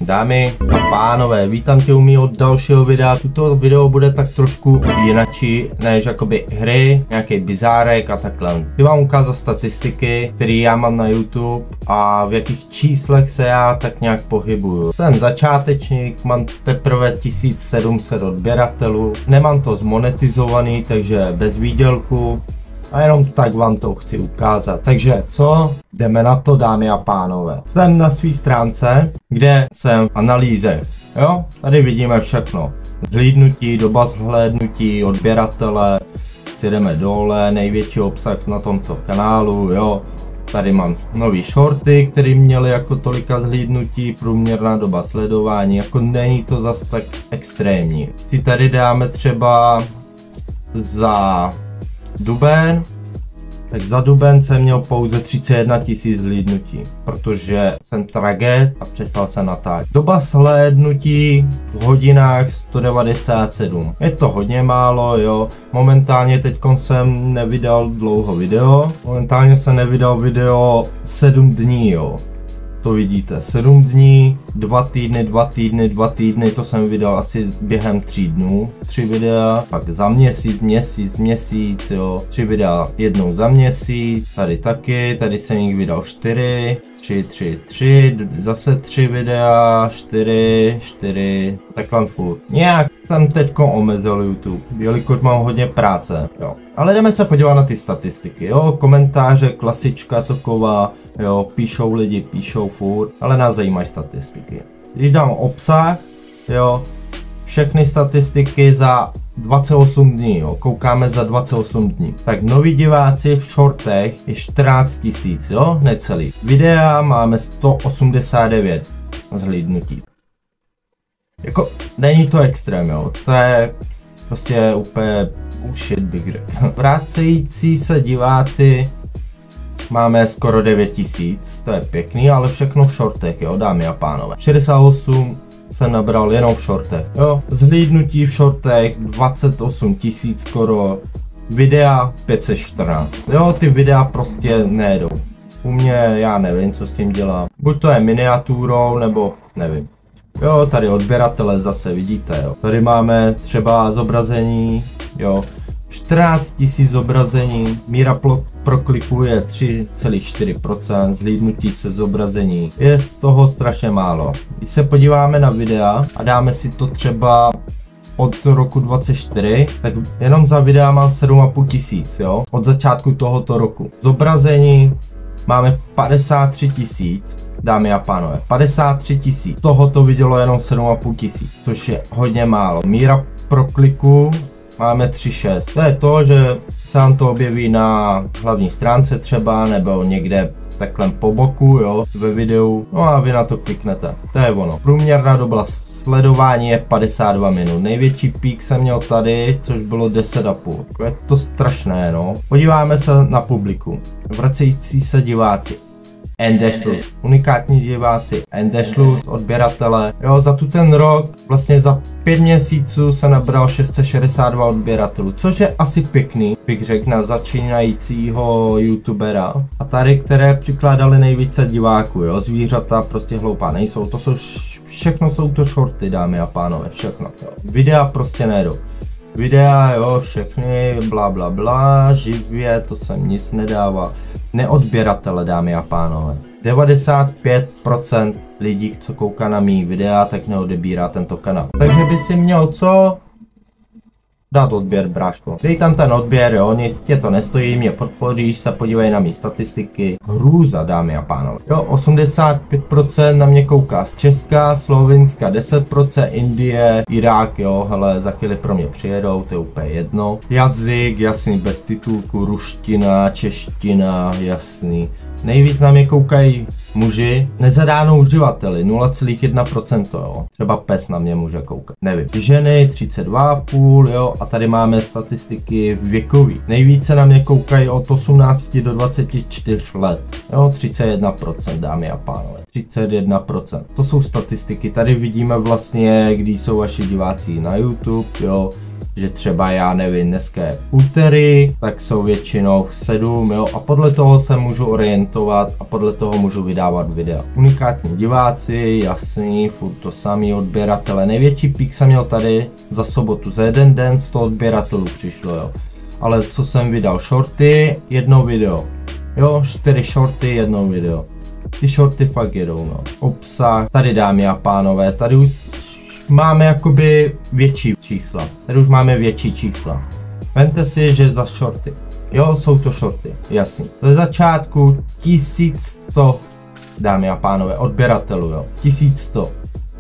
Dámy a pánové, vítám tě u mého dalšího videa. Tuto video bude tak trošku jinačí než jakoby hry, nějaký bizárek a takhle. Chci vám ukázat statistiky, které já mám na YouTube a v jakých číslech se já tak nějak pohybuju. Jsem začátečník, mám teprve 1700 odběratelů, nemám to zmonetizovaný, takže bez výdělku. A jenom tak vám to chci ukázat. Takže co? Jdeme na to, dámy a pánové. Jsem na své stránce, kde jsem v analýze. Jo? Tady vidíme všechno. Zhlídnutí, doba zhlédnutí, odběratele. Si jdeme dole, největší obsah na tomto kanálu, jo. Tady mám nový shorty, které měly jako tolika zhlídnutí, průměrná doba sledování, jako není to zas tak extrémní. Si tady dáme třeba za duben, tak za duben jsem měl pouze 31 000 zhlídnutí, protože jsem traget a přestal se natáčet. Doba shlédnutí v hodinách 197. Je to hodně málo, jo. Momentálně teď jsem nevydal dlouho video. Momentálně jsem nevydal video 7 dní, jo. To vidíte, 7 dní, 2 týdny, to jsem vydal asi během 3 dnů, 3 videa, pak za měsíc, jo, 3 videa jednou za měsíc, tady taky, tady jsem jich vydal 4, 3, zase 3 videa, 4, takhle furt. Nějak jsem teďko omezil YouTube, jelikož mám hodně práce, jo. Ale jdeme se podívat na ty statistiky, jo, komentáře, klasička taková, jo, píšou lidi, píšou furt, ale nás zajímají statistiky. Když dám obsah, jo, všechny statistiky za 28 dní, jo, koukáme za 28 dní. Tak noví diváci v shortech je 14 000, jo, necelý. Videa máme 189 zhlídnutí. Jako, není to extrém, jo, to je prostě úplně bullshit, bych řekl. Vracející se diváci máme skoro 9000, to je pěkný, ale všechno v shortech, jo, dámy a pánové. 68 jsem nabral jenom v shortech, jo. Zhlídnutí v shortech 28 000 skoro, videa 514. Jo, ty videa prostě nejedou. U mě, já nevím, co s tím dělám. Buď to je miniaturou, nebo nevím. Jo, tady odběratele zase vidíte, jo. Tady máme třeba zobrazení, jo. 14 000 zobrazení, míra prokliků je 3,4%, zhlídnutí se zobrazení je z toho strašně málo. Když se podíváme na videa a dáme si to třeba od roku 24, tak jenom za videa mám 7 500, jo, od začátku tohoto roku. Zobrazení máme 53 000, dámy a pánové, 53 000, z toho to vidělo jenom 7 500, což je hodně málo. Míra prokliků máme 3,6. To je to, že se vám to objeví na hlavní stránce třeba, nebo někde takhle po boku, jo, ve videu, no a vy na to kliknete. To je ono. Průměrná doba sledování je 52 minut. Největší pík jsem měl tady, což bylo 10,5. Je to strašné, no. Podíváme se na publikum. Vracející se diváci. Endeschluss, unikátní diváci, Endeschluss, odběratele. Jo, za ten rok, vlastně za 5 měsíců se nabral 662 odběratelů, což je asi pěkný, bych řekl, na začínajícího youtubera. A tady, které přikládali nejvíce diváků, jo, zvířata prostě hloupá nejsou, to jsou všechno jsou to shorty, dámy a pánové, všechno, jo. Videa prostě nejdou. Videa, jo, všechny, bla, živě, to jsem nic nedával. Neodběratele, dámy a pánové. 95% lidí, co kouká na mý videa, tak neodebírá tento kanál. Takže by si měl co? Dát odběr, bráško. Dej tam ten odběr, jo, nic tě to nestojí, mě podpoříš, se podívej na mý statistiky. Hrůza, dámy a pánové. Jo, 85% na mě kouká z Česka, Slovinska 10%, Indie, Irák, jo, hele, za chvíli pro mě přijedou, to je úplně jedno. Jazyk, jasný, bez titulku, ruština, čeština, jasný. Nejvíc na mě koukají muži, nezadáno uživateli, 0,1%, jo. Třeba pes na mě může koukat, nevím. Ženy 32,5, jo, a tady máme statistiky věkový. Nejvíce na mě koukají od 18 do 24 let, jo, 31%, dámy a pánové, 31%. To jsou statistiky, tady vidíme vlastně, když jsou vaši diváci na YouTube, jo. Že třeba já nevím, dneska je úterý, tak jsou většinou 7, jo, a podle toho se můžu orientovat a podle toho můžu vydat vydávat videa. Unikátní diváci, jasný, furt to samý odběratele. Největší pík jsem měl tady za sobotu, za jeden den 100 odběratelů přišlo, jo. Ale co jsem vydal, shorty, jedno video. Jo, 4 shorty, jedno video. Ty shorty fakt jedou, no. Obsah, tady dámy a pánové, tady už máme jakoby větší čísla. Tady už máme větší čísla. Vemte si, že za shorty. Jo, jsou to shorty, jasný. Ze začátku 1100, dámy a pánové, odběratelů, jo. 1100,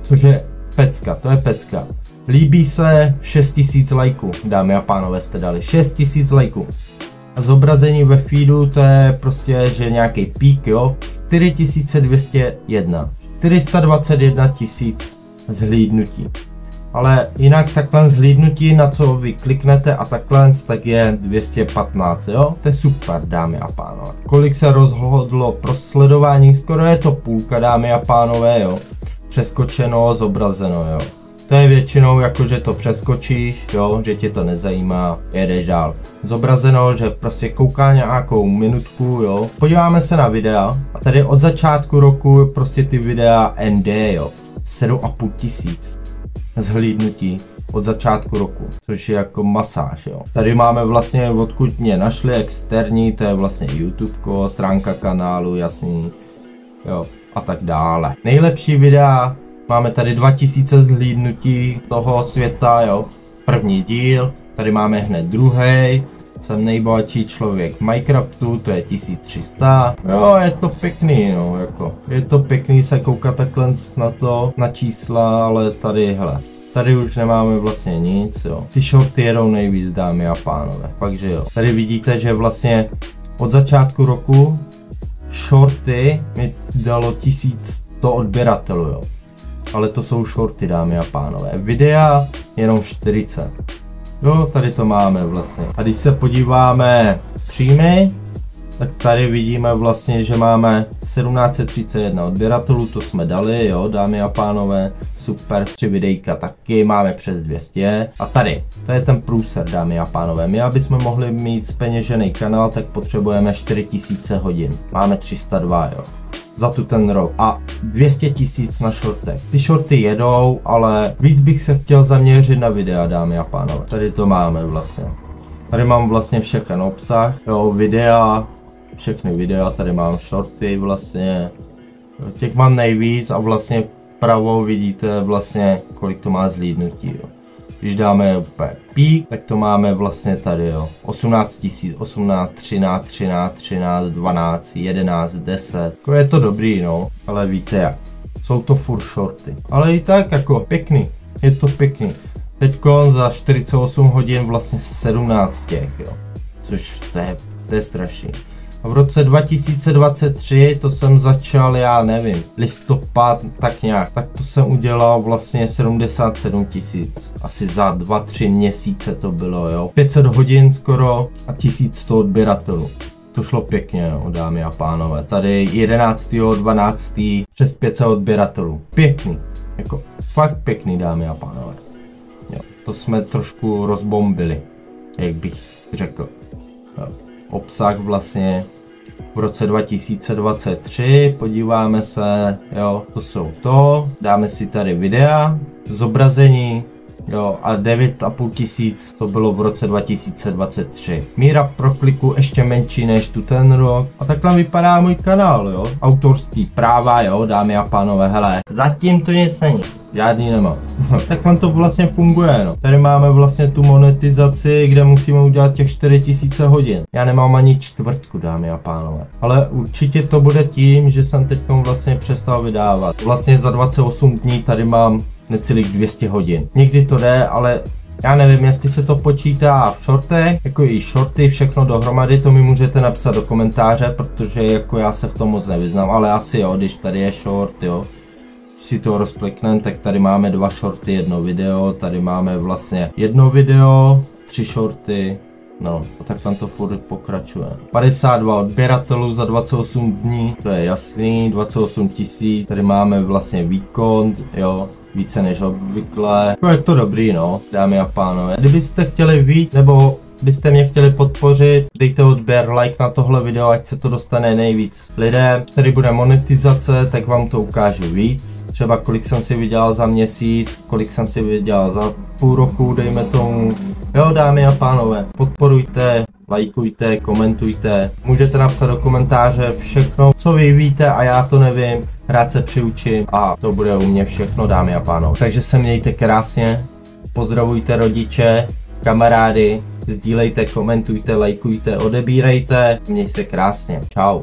což je pecka, to je pecka. Líbí se 6000 lajků, dámy a pánové, jste dali 6000 lajků. A zobrazení ve feedu, to je prostě, že nějaký pík, jo. 4201, 421 000 zhlídnutí. Ale jinak takhle zhlídnutí, na co vy kliknete a takhle, tak je 215, jo? To je super, dámy a pánové. Kolik se rozhodlo pro sledování, skoro je to půlka, dámy a pánové, jo? Přeskočeno, zobrazeno, jo? To je většinou jako, že to přeskočíš, jo? Že tě to nezajímá, jedeš dál. Zobrazeno, že prostě kouká nějakou minutku, jo? Podíváme se na videa a tady od začátku roku prostě ty videa ND, jo? 7500 zhlídnutí od začátku roku, což je jako masáž, jo. Tady máme vlastně, odkud mě našli, externí, to je vlastně YouTube, stránka kanálu, jasný, jo, a tak dále. Nejlepší videa, máme tady 2000 zhlídnutí toho světa, jo, první díl, tady máme hned druhý. Jsem nejbohatší člověk Minecraftu, to je 1300. Jo, je to pěkný, no, jako. Je to pěkný se koukat takhle na to, na čísla, ale tady, hele. Tady už nemáme vlastně nic, jo. Ty shorty jedou nejvíc, dámy a pánové, fakt, že jo. Tady vidíte, že vlastně od začátku roku shorty mi dalo 1100 odběratelů, jo. Ale to jsou shorty, dámy a pánové. Videa jenom 40. Jo, tady to máme vlastně. A když se podíváme příjmy, tak tady vidíme vlastně, že máme 1731 odběratelů, to jsme dali, jo, dámy a pánové, super, 3 videjka taky, máme přes 200. A tady, to je ten průser, dámy a pánové, my abychom mohli mít zpeněžený kanál, tak potřebujeme 4000 hodin, máme 302, jo. Za tu ten rok a 200 000 na shortech. Ty shorty jedou, ale víc bych se chtěl zaměřit na videa, dámy a pánové. Tady to máme vlastně. Tady mám vlastně všechen obsah, jo, videa, všechny videa, tady mám shorty vlastně. Těch mám nejvíc a vlastně vpravo vidíte vlastně, kolik to má zhlídnutí, jo. Když dáme úplně pík, tak to máme vlastně tady, jo. 18 000, 18, 13, 13, 13, 12, 11, 10. Jako je to dobrý, no, ale víte jak. Jsou to furt shorty. Ale i tak jako pěkný, je to pěkný. Teďko za 48 hodin vlastně 17 těch, jo. Což to je strašný. A v roce 2023 to jsem začal, já nevím, listopad, tak nějak. Tak to jsem udělal vlastně 77 000. Asi za 2-3 měsíce to bylo, jo. 500 hodin skoro a 1100 odběratelů. To šlo pěkně, no, dámy a pánové. Tady 11.12. přes 500 odběratelů. Pěkný, jako fakt pěkný, dámy a pánové. Jo, to jsme trošku rozbombili, jak bych řekl. Jo. Obsah vlastně v roce 2023, podíváme se, jo, to jsou to, dáme si tady videa, zobrazení, jo, a 9500 to bylo v roce 2023. Míra prokliku ještě menší než tu ten rok a takhle vypadá můj kanál, jo, autorský práva, jo, dámy a pánové, hele, zatím to nic není. Žádný nemám. Tak vám to vlastně funguje, no. Tady máme vlastně tu monetizaci, kde musíme udělat těch 4000 hodin. Já nemám ani čtvrtku, dámy a pánové. Ale určitě to bude tím, že jsem teď vlastně přestal vydávat. Vlastně za 28 dní tady mám necelých 200 hodin. Někdy to jde, ale já nevím, jestli se to počítá v shortech, jako i shorty, všechno dohromady, to mi můžete napsat do komentáře, protože jako já se v tom moc nevyznám, ale asi jo, když tady je short, jo. Si to rozklikneme, tak tady máme 2 shorty, 1 video, tady máme vlastně 1 video, 3 shorty, no a tak tam to furt pokračuje. 52 odběratelů za 28 dní, to je jasný, 28 000, tady máme vlastně výkon, jo, více než obvykle. Jako je to dobrý, no, dámy a pánové. Kdybyste chtěli víc nebo byste mě chtěli podpořit, dejte odběr, like na tohle video, ať se to dostane nejvíc lidem. Tady bude monetizace, tak vám to ukážu víc. Třeba kolik jsem si vydělal za měsíc, kolik jsem si vydělal za půl roku, dejme tomu. Jo, dámy a pánové, podporujte, lajkujte, komentujte. Můžete napsat do komentáře všechno, co vy víte a já to nevím. Rád se přiučím a to bude u mě všechno, dámy a pánové. Takže se mějte krásně, pozdravujte rodiče, kamarády, sdílejte, komentujte, lajkujte, odebírejte. Měj se krásně. Čau.